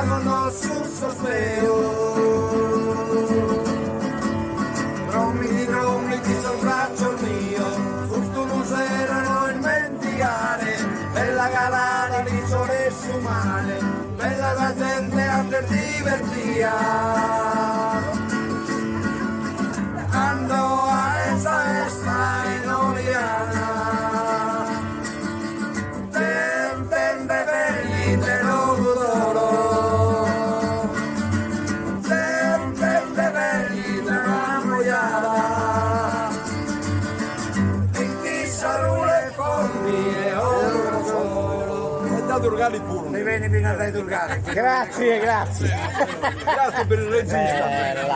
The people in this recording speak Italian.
pagano sul sospeo. Gromi di sovraccio il mio, tutto non s'erano dimenticare, bella galana di sole umane, bella la gente a te divertia. Ando a essa in Oliana, tende belli te lo godoro, tende belli te la moiava, e chi sarule forni e oro solo. È da Turgali pure. Mi vieni fino a dai Turgali. Grazie, grazie. Grazie per il regista.